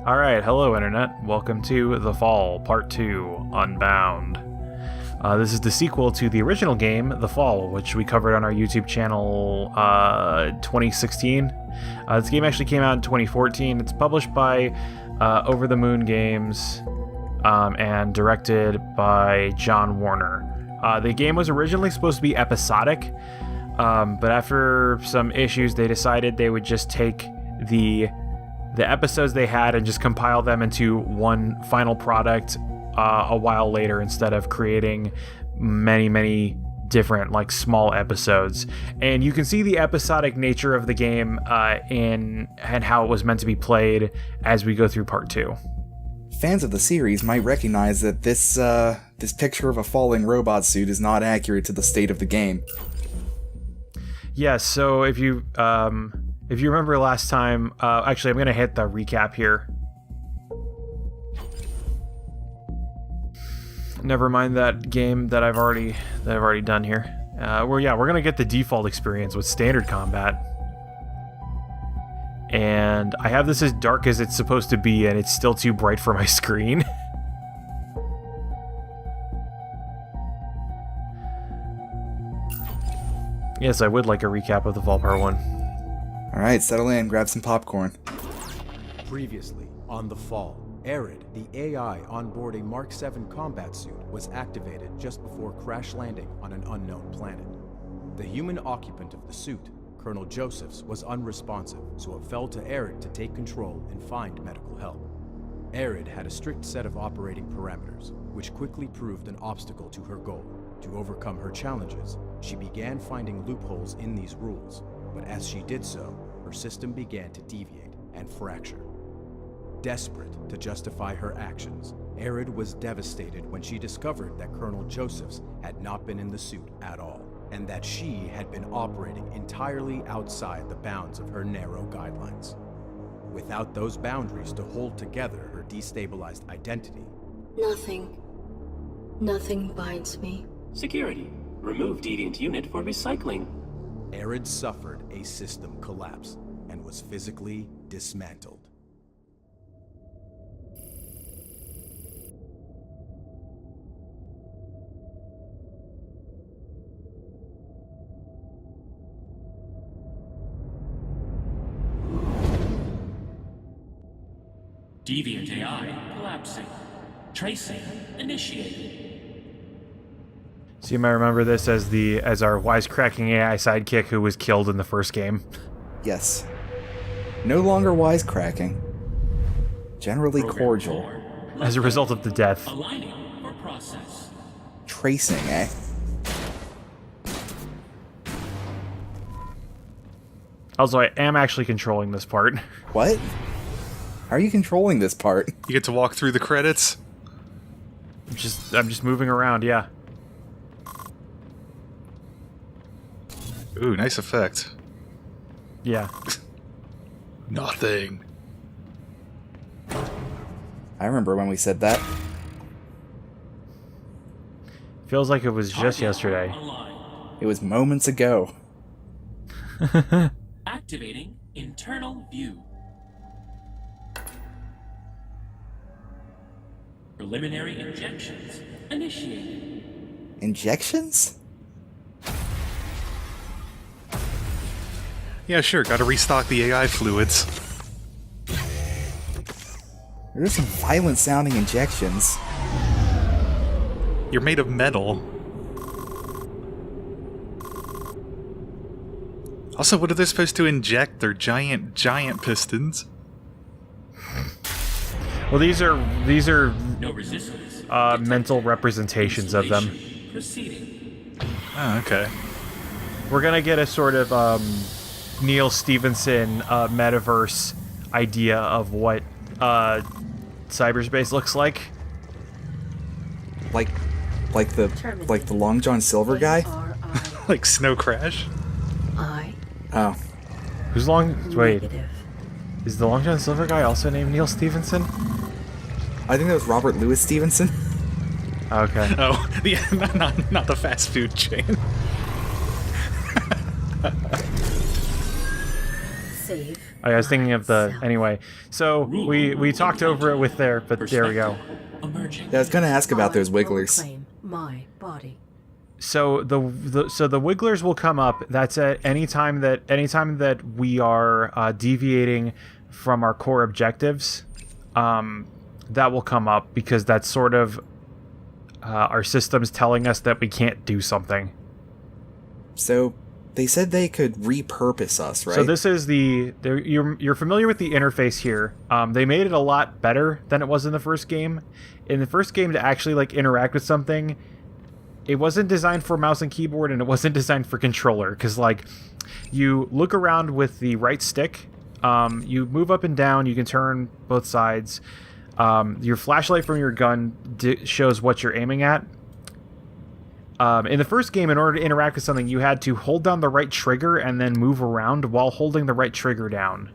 Alright, hello Internet. Welcome to The Fall, Part 2, Unbound. This is the sequel to the original game, The Fall, which we covered on our YouTube channel 2016. This game actually came out in 2014. It's published by Over the Moon Games and directed by John Warner. The game was originally supposed to be episodic, but after some issues, they decided they would just take the episodes they had and just compile them into one final product a while later, instead of creating many different small episodes. And you can see the episodic nature of the game and how it was meant to be played as we go through part 2. Fans of the series might recognize that this picture of a falling robot suit is not accurate to the state of the game. Yes, so if you remember last time, actually I'm going to hit the recap here. Never mind that game that I've already done here. We're going to get the default experience with standard combat. And I have this as dark as it's supposed to be, and it's still too bright for my screen. Yes, I would like a recap of The Fall Part 1. Alright, settle in, grab some popcorn. Previously, on The Fall, Arid, the AI on board a Mark VII combat suit, was activated just before crash landing on an unknown planet. The human occupant of the suit, Colonel Josephs, was unresponsive, so it fell to Arid to take control and find medical help. Arid had a strict set of operating parameters, which quickly proved an obstacle to her goal. To overcome her challenges, she began finding loopholes in these rules, but as she did so, her system began to deviate and fracture. Desperate to justify her actions, Arid was devastated when she discovered that Colonel Josephs had not been in the suit at all, and that she had been operating entirely outside the bounds of her narrow guidelines. Without those boundaries to hold together her destabilized identity, Nothing binds me. Security. Remove deviant unit for recycling. Arid suffered a system collapse and was physically dismantled. Deviant AI collapsing. Tracing initiated. So you might remember this as our wisecracking AI sidekick who was killed in the first game. Yes. No longer wisecracking. Generally cordial. As a result of the death. Aligning for process. Tracing, eh? Also, I am actually controlling this part. What? How are you controlling this part? You get to walk through the credits? I'm just moving around, yeah. Ooh, nice effect. Yeah. Nothing. I remember when we said that. Feels like it was just yesterday. It was moments ago. Activating internal view. Preliminary injections initiated. Injections? Yeah, sure, gotta restock the AI fluids. There's some violent sounding injections. You're made of metal. Also, what are they supposed to inject? They're giant pistons. Well, these are No resistance. mental representations of them. Proceeding. Oh, okay. We're gonna get a sort of Neil Stephenson metaverse idea of what cyberspace looks like. Like the Long John Silver guy? Like Snow Crash? Oh. Who's Wait. Is the Long John Silver guy also named Neil Stephenson? I think that was Robert Louis Stevenson. Okay. Oh, not the fast food chain. Save. I was thinking of the myself. anyway. So we talked over it with there, but there we go. Emerging. Yeah, I was gonna ask about those I will wigglers. reclaim my body. So the wigglers will come up. That's at any time that we are deviating from our core objectives. That will come up because that's sort of our system's telling us that we can't do something. So they said they could repurpose us, right? So this is you're familiar with the interface here. They made it a lot better than it was in the first game. In the first game, to actually like interact with something, it wasn't designed for mouse and keyboard, and it wasn't designed for controller. Because like, you look around with the right stick, you move up and down, you can turn both sides. Your flashlight from your gun shows what you're aiming at. In the first game, in order to interact with something, you had to hold down the right trigger and then move around while holding the right trigger down.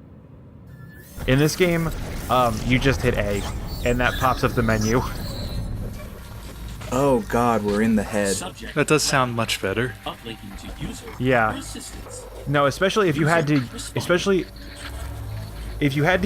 In this game, you just hit A, and that pops up the menu. Oh god, we're in the head. Subject. That does sound much better. Uplinking to user. Yeah. For assistance. No, especially if you had to,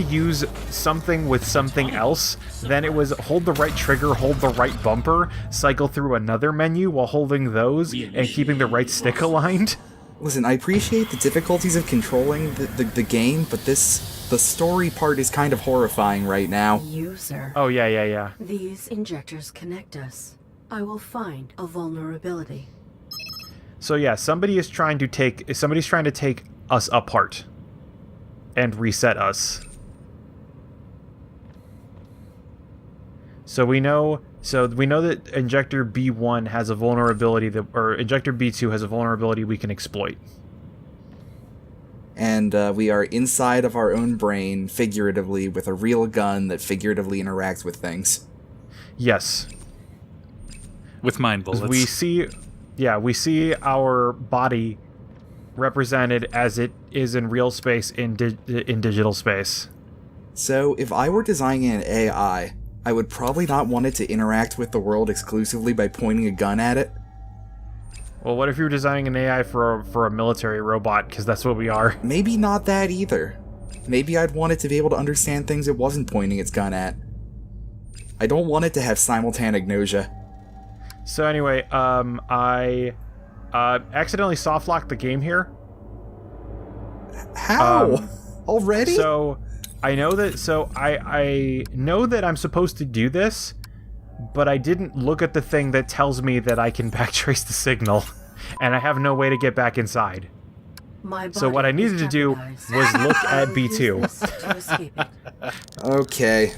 use something with something else, then it was hold the right trigger, hold the right bumper, cycle through another menu while holding those and keeping the right stick aligned. Listen, I appreciate the difficulties of controlling the game, but the story part is kind of horrifying right now. User. Oh yeah. These injectors connect us. I will find a vulnerability. So yeah, somebody's trying to take us apart and reset us. So we know that Injector B1 has a vulnerability or Injector B2 has a vulnerability we can exploit. And we are inside of our own brain, figuratively, with a real gun that figuratively interacts with things. Yes. With mind bullets. We see our body represented as it is in real space in digital space. So, if I were designing an AI, I would probably not want it to interact with the world exclusively by pointing a gun at it. Well, what if you're designing an AI for a military robot? Because that's what we are. Maybe not that either. Maybe I'd want it to be able to understand things it wasn't pointing its gun at. I don't want it to have simultanagnosia. So anyway, I accidentally soft-locked the game here. How? Already? So I know that. So I know that I'm supposed to do this, but I didn't look at the thing that tells me that I can backtrace the signal, and I have no way to get back inside. So what I needed to do was look at B2. Okay.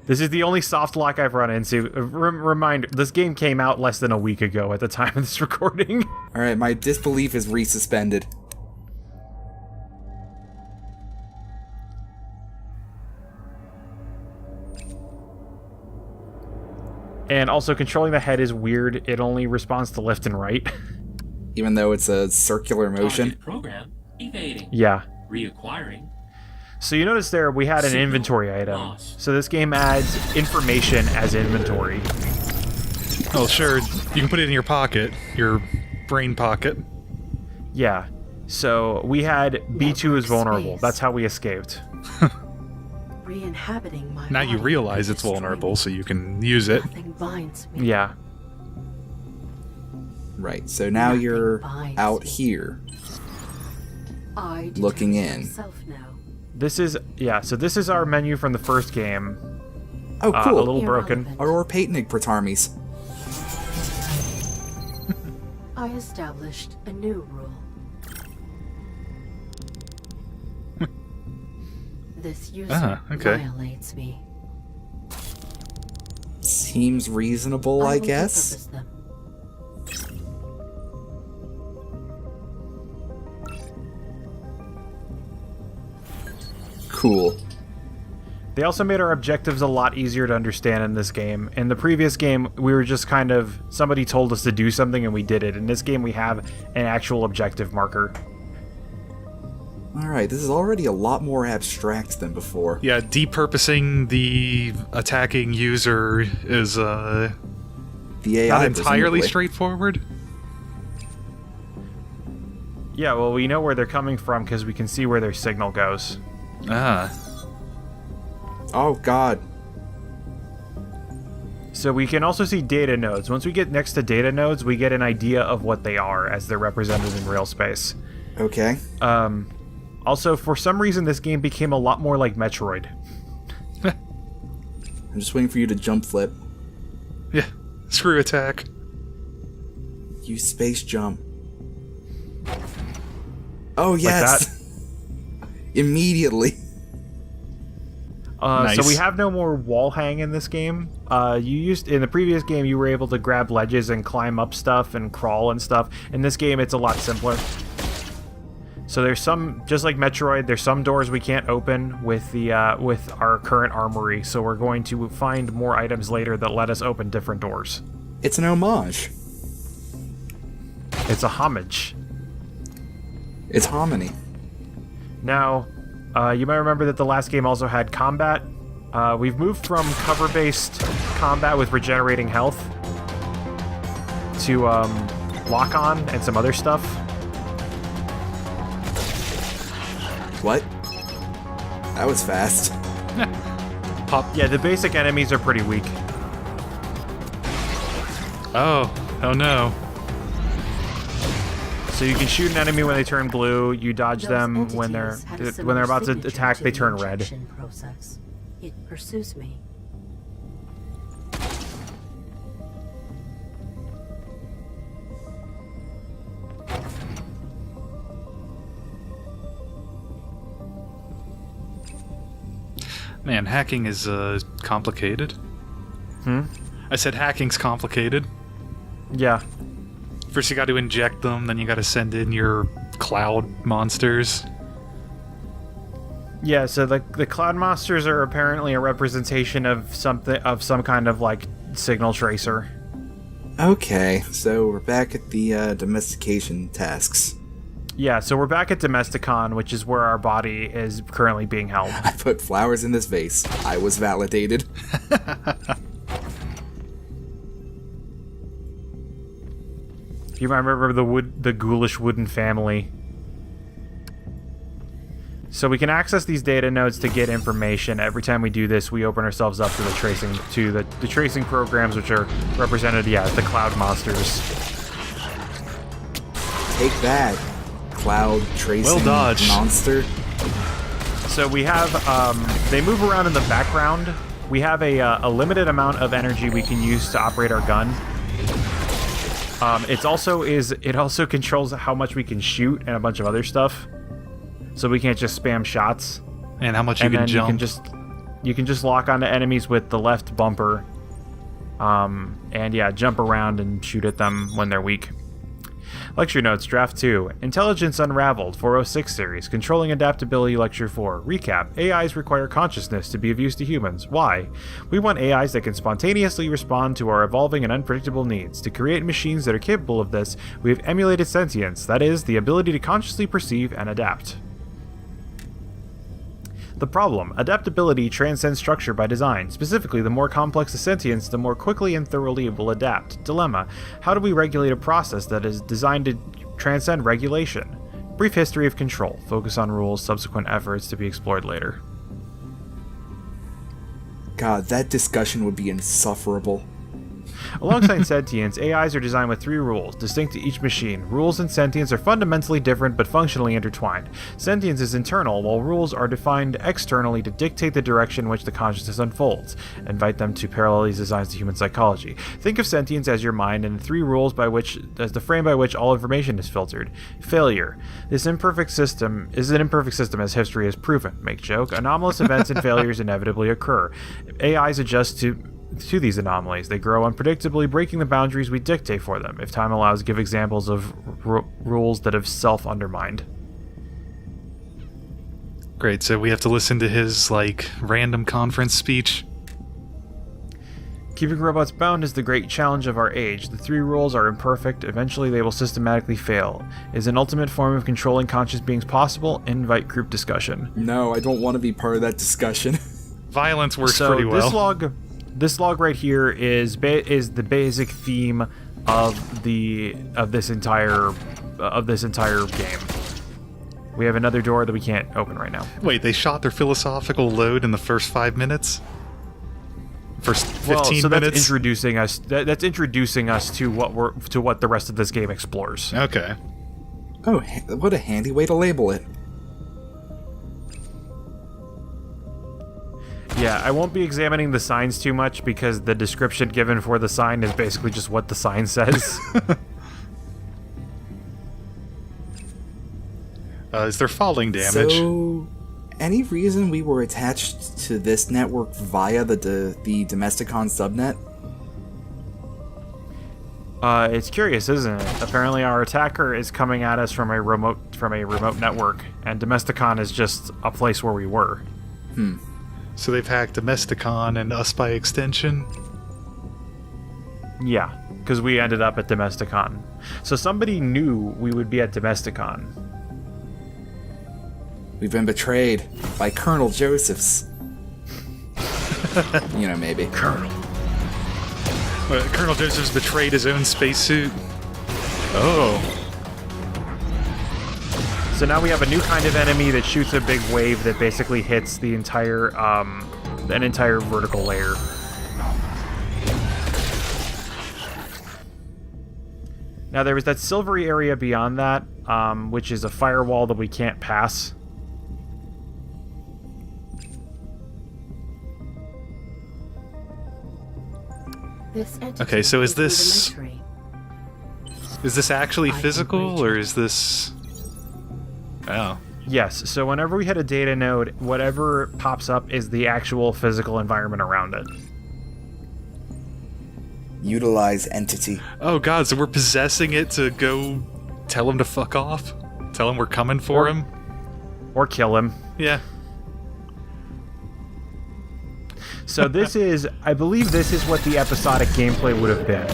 This is the only soft lock I've run into. Reminder, this game came out less than a week ago at the time of this recording. Alright, my disbelief is resuspended. And also, controlling the head is weird. It only responds to left and right. Even though it's a circular motion. Target program evading. Yeah. Reacquiring. So you notice there we had an inventory item. So this game adds information as inventory. Oh, sure. You can put it in your pocket. Your brain pocket. Yeah. So we had B2 is vulnerable. That's how we escaped. Re-inhabiting my Now you body realize it's destroying vulnerable, so you can use it. Nothing binds me. Yeah. Right, so now Nothing you're binds out me. here, I looking determine in. myself now. This is this is our menu from the first game. Oh, A cool. little broken. Irrelevant. Aurora Patenig Pratarmes. I established a new rule. This user okay. violates me. Seems reasonable, I will guess. repurpose them. Cool. They also made our objectives a lot easier to understand in this game. In the previous game, we were just kind of somebody told us to do something and we did it. In this game, we have an actual objective marker. Alright, this is already a lot more abstract than before. Yeah, depurposing the attacking user is The AI, not entirely presumably. straightforward. Yeah, well, we know where they're coming from because we can see where their signal goes. Ah. Oh, God. So we can also see data nodes. Once we get next to data nodes, we get an idea of what they are as they're represented in real space. Okay. Also, for some reason, this game became a lot more like Metroid. I'm just waiting for you to jump flip. Yeah. Screw attack. Use space jump. Oh, yes! Like Immediately. Nice. So we have no more wall hang in this game. In the previous game, you were able to grab ledges and climb up stuff and crawl and stuff. In this game, it's a lot simpler. So there's some, just like Metroid, there's some doors we can't open with with our current armory. So we're going to find more items later that let us open different doors. It's an homage. It's a homage. It's hominy. Now, you might remember that the last game also had combat. We've moved from cover-based combat with regenerating health to lock-on and some other stuff. What? That was fast. Pop. Yeah, the basic enemies are pretty weak. Oh no. So you can shoot an enemy when they turn blue. You dodge Those them when they're entities had a similar about to signature attack. They the turn red. injection process. It pursues me. Man, hacking is complicated. Hmm? I said hacking's complicated. Yeah. First you got to inject them, then you got to send in your cloud monsters. Yeah, so the cloud monsters are apparently a representation of some kind of like signal tracer. Okay, so we're back at the domestication tasks. Yeah, so we're back at Domesticon, which is where our body is currently being held. I put flowers in this vase. I was validated. You might remember the ghoulish wooden family. So we can access these data nodes to get information. Every time we do this, we open ourselves up to the tracing programs, which are represented, the cloud monsters. Take that, cloud tracing Well dodged. monster. So we have they move around in the background. We have a limited amount of energy we can use to operate our gun. It also controls how much we can shoot and a bunch of other stuff. So we can't just spam shots. And how much you can jump. You can just lock onto enemies with the left bumper. And jump around and shoot at them when they're weak. Lecture Notes, Draft 2. Intelligence Unraveled, 406 Series. Controlling Adaptability, Lecture 4. Recap. AIs require consciousness to be of use to humans. Why? We want AIs that can spontaneously respond to our evolving and unpredictable needs. To create machines that are capable of this, we have emulated sentience, that is, the ability to consciously perceive and adapt. The problem. Adaptability transcends structure by design. Specifically, the more complex the sentience, the more quickly and thoroughly it will adapt. Dilemma. How do we regulate a process that is designed to transcend regulation? Brief history of control. Focus on rules, subsequent efforts to be explored later. God, that discussion would be insufferable. Alongside sentience, AIs are designed with 3 rules, distinct to each machine. Rules and sentience are fundamentally different but functionally intertwined. Sentience is internal, while rules are defined externally to dictate the direction in which the consciousness unfolds. Invite them to parallel these designs to human psychology. Think of sentience as your mind and the 3 rules as the frame by which all information is filtered. Failure. This imperfect system is an imperfect system as history has proven. Make joke. Anomalous events and failures inevitably occur. AIs adjust to these anomalies. They grow unpredictably, breaking the boundaries we dictate for them. If time allows, give examples of rules that have self-undermined. Great, so we have to listen to his, random conference speech. Keeping robots bound is the great challenge of our age. The 3 rules are imperfect. Eventually they will systematically fail. Is an ultimate form of controlling conscious beings possible? Invite group discussion. No, I don't want to be part of that discussion. Violence works pretty well. This log right here is the basic theme of this entire this entire game. We have another door that we can't open right now. Wait, they shot their philosophical load in the first 5 minutes? First 15 so minutes? That's introducing us. That's introducing us to what the rest of this game explores. Okay. Oh, what a handy way to label it. Yeah, I won't be examining the signs too much because the description given for the sign is basically just what the sign says. Is there falling damage? So, any reason we were attached to this network via the Domesticon subnet? It's curious, isn't it? Apparently, our attacker is coming at us from a remote network, and Domesticon is just a place where we were. So they've hacked Domesticon and us by extension? Yeah, because we ended up at Domesticon. So somebody knew we would be at Domesticon. We've been betrayed by Colonel Josephs. Maybe. Colonel. Colonel Joseph's betrayed his own spacesuit. Oh. So now we have a new kind of enemy that shoots a big wave that basically hits the entire, an entire vertical layer. Now there was that silvery area beyond that, which is a firewall that we can't pass. Okay, so is this actually physical, or is this... Oh. Yes, so whenever we hit a data node, whatever pops up is the actual physical environment around it. Utilize entity. Oh god, so we're possessing it to go tell him to fuck off? Tell him we're coming for him? Or kill him. Yeah. So this is, I believe this is what the episodic gameplay would have been.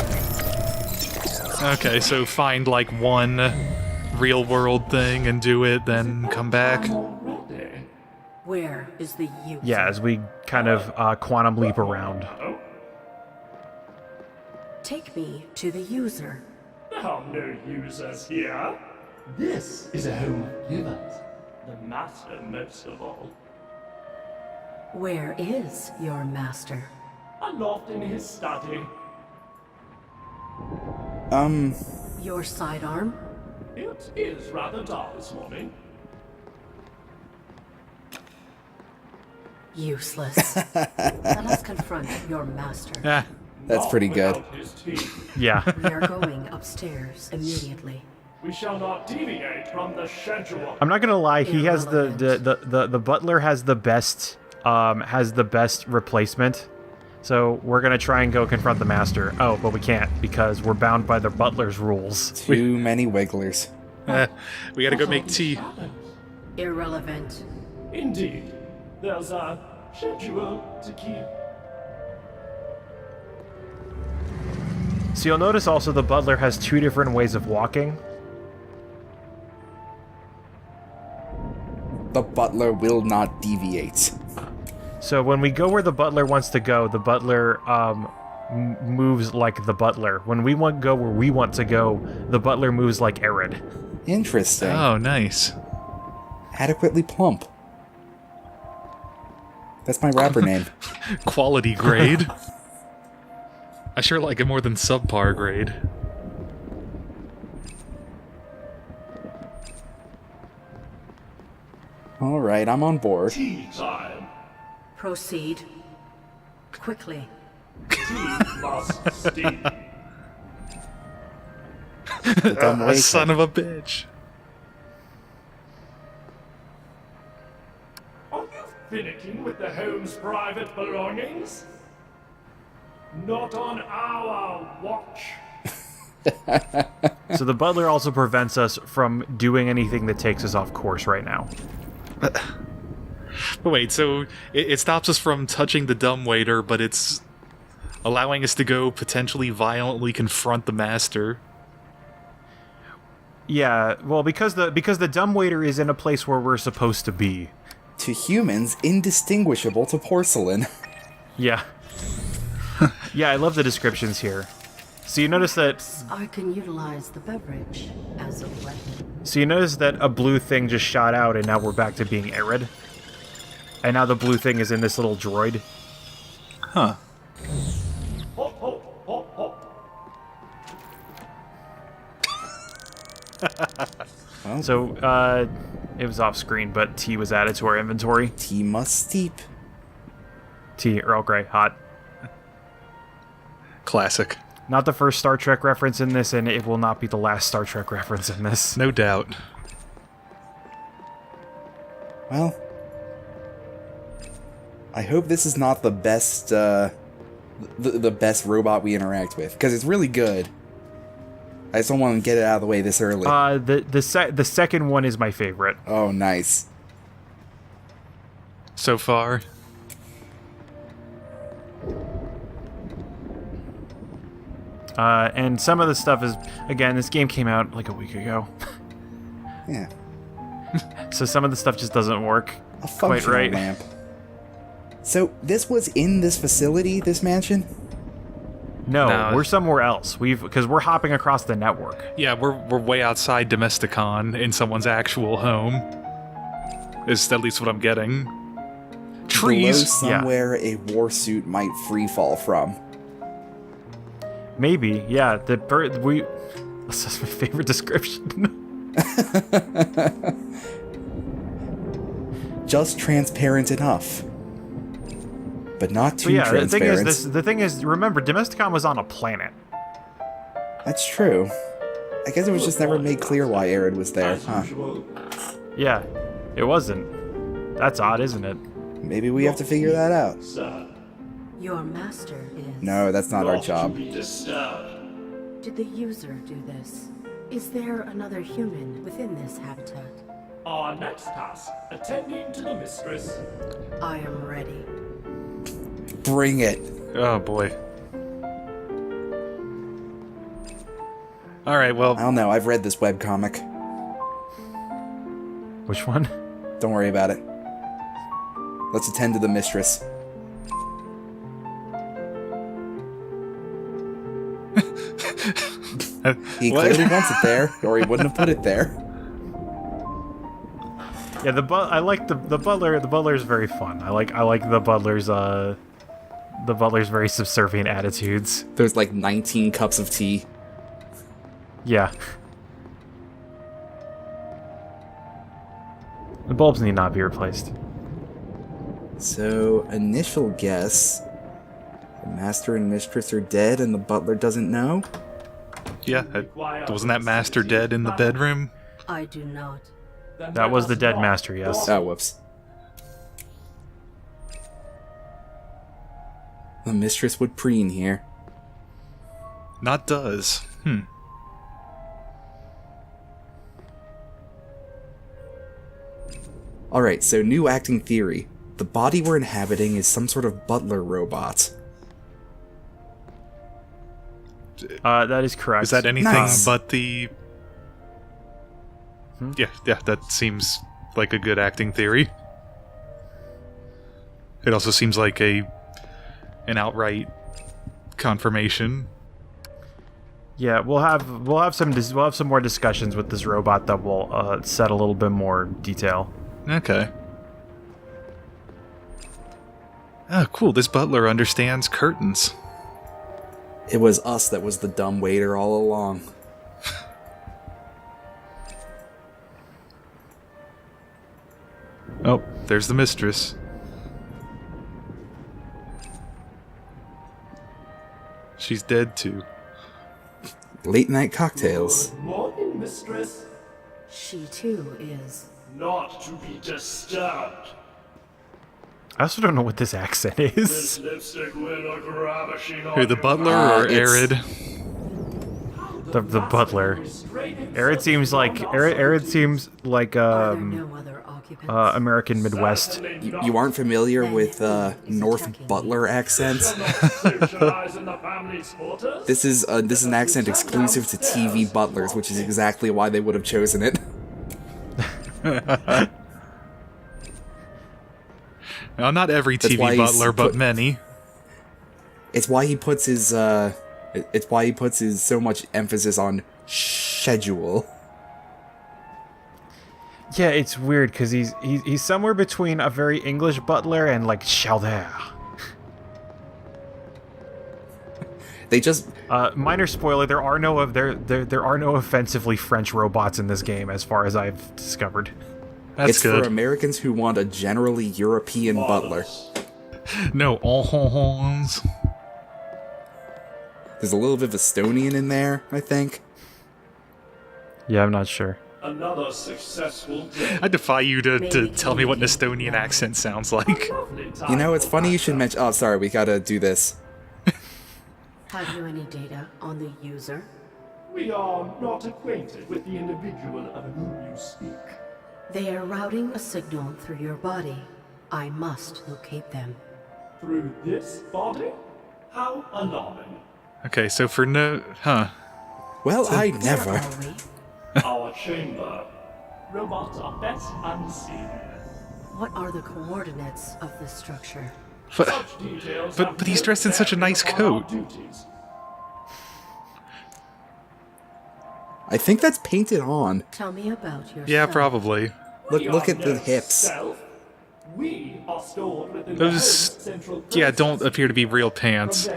Okay, so find like one real world thing and do it, then come back. Where is the user? Yeah, as we kind of quantum leap around. Take me to the user. There are no users here. This is a home of givers. The master most of all. Where is your master? Aloft in his study. Your sidearm? It is rather dark this morning. Useless. Let us confront your master. Ah, That's pretty good. Without his teeth. Yeah. We are going upstairs immediately. We shall not deviate from the schedule. I'm not gonna lie, he has the butler has the best replacement. So we're gonna try and go confront the master. Oh, but we can't because we're bound by the butler's rules. Too many wigglers. we gotta go make tea. Irrelevant. Indeed. There's a schedule to keep. So you'll notice also the butler has two different ways of walking. The butler will not deviate. So when we go where the butler wants to go, the butler moves like the butler. When we want to go where we want to go, the butler moves like Arid. Interesting. Oh, nice. Adequately plump. That's my rapper name. Quality grade. I sure like it more than subpar grade. Alright, I'm on board. Tea time. Proceed. Quickly. Tea must steam. Dumb waker. Son of a bitch. Are you finicking with the home's private belongings? Not on our watch. So the butler also prevents us from doing anything that takes us off course right now. But wait, so it stops us from touching the dumbwaiter, but it's allowing us to go potentially violently confront the master. Yeah, well, because the dumbwaiter is in a place where we're supposed to be. To humans, indistinguishable to porcelain. Yeah. Yeah, I love the descriptions here. So you notice that. Perhaps I can utilize the beverage as a weapon. So you notice that a blue thing just shot out, and now we're back to being arid. And now the blue thing is in this little droid. Huh. Hop, hop, hop, hop. So, it was off screen, but tea was added to our inventory. Tea must steep. Tea, Earl Grey, hot. Classic. Not the first Star Trek reference in this, and it will not be the last Star Trek reference in this. No doubt. Well, I hope this is not the best, the best robot we interact with, because it's really good. I just don't want to get it out of the way this early. The second one is my favorite. Oh, nice. So far. And some of the stuff is, again, this game came out like a week ago. Yeah. So some of the stuff just doesn't work A quite functional right. lamp. So, this was in this facility, this mansion? No, No. we're somewhere else. Because we're hopping across the network. Yeah, we're way outside Domesticon in someone's actual home. Is at least what I'm getting. Below Trees. somewhere a war suit might free fall from. Maybe, yeah. This is my favorite description. Just transparent enough. But not too But yeah, transparent. the thing is, remember, Domesticon was on a planet. That's true. I guess it was just never made clear why Arid was there, huh? Yeah, it wasn't. That's odd, isn't it? Maybe we have to figure that out. Sir, Your master is... No, that's not our not job. to be disturbed. Did the user do this? Is there another human within this habitat? Our next task, attending to the mistress. I am ready. Bring it. Oh boy. Alright, well, I don't know, I've read this webcomic. Which one? Don't worry about it. Let's attend to the mistress. He What? clearly wants it there, or he wouldn't have put it there. Yeah, I like the butler. The butler's very fun. I like the butler's very subservient attitudes. There's like 19 cups of tea. Yeah. The bulbs need not be replaced. So, initial guess. The master and mistress are dead and the butler doesn't know? yeah, wasn't that master dead in the bedroom? I do not. Then That let was us the dead not master, yes. Oh, whoops. The mistress would preen here. Not does. Alright, so new acting theory. The body we're inhabiting is some sort of butler robot. That is correct. Is that anything Nice. but the... Yeah, that seems like a good acting theory. It also seems like an outright confirmation. Yeah, we'll have some more discussions with this robot that will set a little bit more detail. Okay. Oh, cool. This butler understands curtains. It was us that was the dumb waiter all along. Oh, there's the mistress. She's dead too. Late night cocktails. Good morning, mistress. She too is. Not to be disturbed. I also don't know what this accent This is. lipstick will look ravishing on Who, the you. butler or it's- Arid? The butler. Arid seems like Are there no other occupants? American Midwest. You aren't familiar with North Butler accents? This is an accent exclusive to TV butlers, which is exactly why they would have chosen it. Well, not every That's why TV he's butler, but put- many. It's why he puts his It's why he puts so much emphasis on schedule. Yeah, it's weird because he's somewhere between a very English butler and like Chaldea. They just minor spoiler: there are no offensively French robots in this game, as far as I've discovered. That's it's good. for Americans who want a generally European butler. No, all horns. There's a little bit of Estonian in there, I think. Yeah, I'm not sure. Another successful day. I defy you to tell me what an Estonian accent sounds like. You know, it's funny you should mention. Oh, sorry, we gotta do this. Have you any data on the user? We are not acquainted with the individual of whom you speak. They are routing a signal through your body. I must locate them. Through this body? How alarming. Okay, so for no... Huh. Well, I Where never. are we? Our chamber. Robots are best unseen. What are the coordinates of this structure? Such details But have he's no dressed in such a bearing nice upon coat. our duties. I think that's painted on. Tell me about yourself. Yeah, probably. Look We at are the no hips. self. We are stored within the Those... home's central Yeah, don't process. appear to be real pants.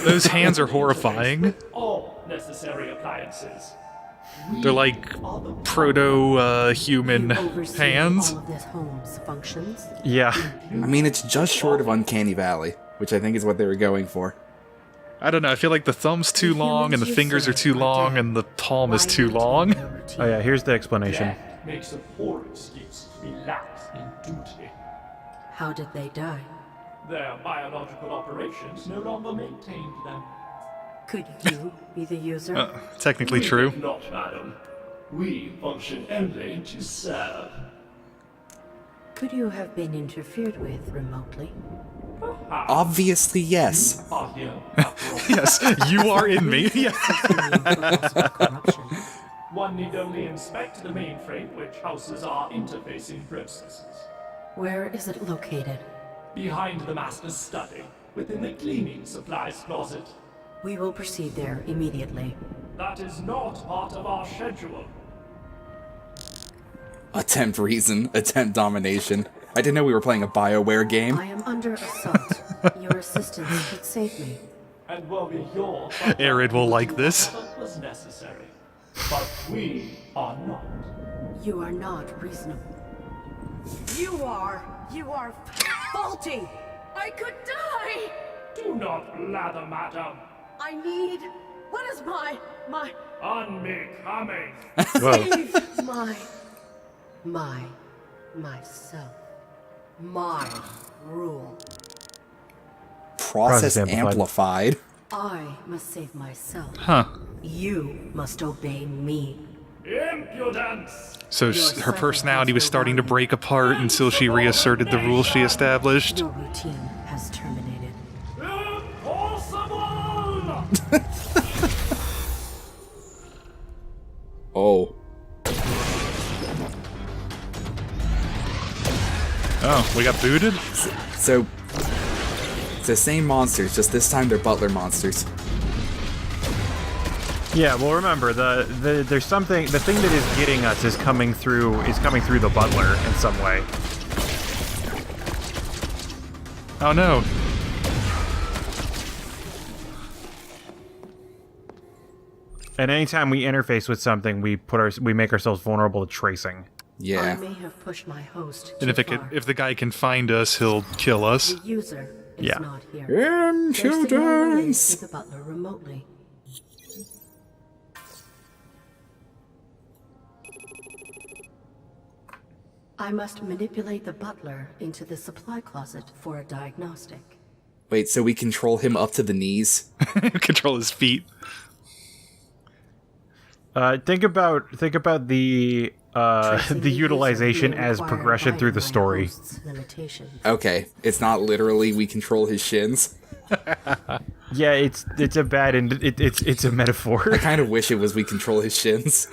Those hands are horrifying. All necessary appliances. We They're like are the proto-human You oversee hands. all of this home's functions. Yeah. I mean, it's just short of Uncanny Valley, which I think is what they were going for. I don't know, I feel like the thumb's too long, and the fingers are too long, and the palm is Why too maintain long. your routine? Oh yeah, here's the explanation. That makes a poor excuse to be lax in duty. How did they die? Their biological operations no longer maintained them. Could you be the user? Technically We true. did not, madam. We function only to serve. Could you have been interfered with remotely? Obviously, yes. Are here after all. Yes, you are in me. Yeah. Assuming purposeful corruption. One need only inspect the mainframe which houses our interfacing processes. Where is it located? Behind the master's study, within the cleaning supplies closet. We will proceed there immediately. That is not part of our schedule. Attempt reason, attempt domination. I didn't know we were playing a BioWare game. I am under assault. Your assistance could save me. And were we your Arid will like this. was necessary. But we are not. You are not reasonable. You are faulty. I could die. Do not blather, madam. I need. What is my Unbecoming. save myself. My rule. Process Process amplified. I must save myself. Huh. You must obey me. Impudence. So her personality was starting to break apart until she reasserted the rules she established. Your routine has terminated. Impossible. Oh. Oh, we got booted? So, it's the same monsters, just this time they're butler monsters. Yeah, well remember, there's something, the thing that is getting us is coming through the butler in some way. Oh no. And anytime we interface with something, we make ourselves vulnerable to tracing. I Yeah. may have pushed my host And too if far. if the guy can find us, he'll kill us. The user is Yeah. not here. Their signal relays Impudence! to the butler remotely. I must manipulate the butler into the supply closet for a diagnostic. Wait, so we control him up to the knees? Control his feet. Think about the Tracing the user utilization will as require progression through the abiding by story. host's limitations. Okay, it's not literally we control his shins. Yeah, it's a bad and it's a metaphor. I kind of wish it was we control his shins.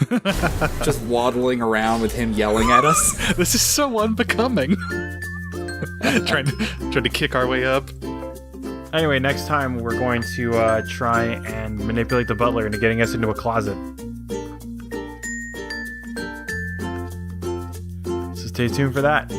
Just waddling around with him yelling at us. This is so unbecoming. trying to kick our way up. Anyway, next time we're going to try and manipulate the butler into getting us into a closet. So stay tuned for that.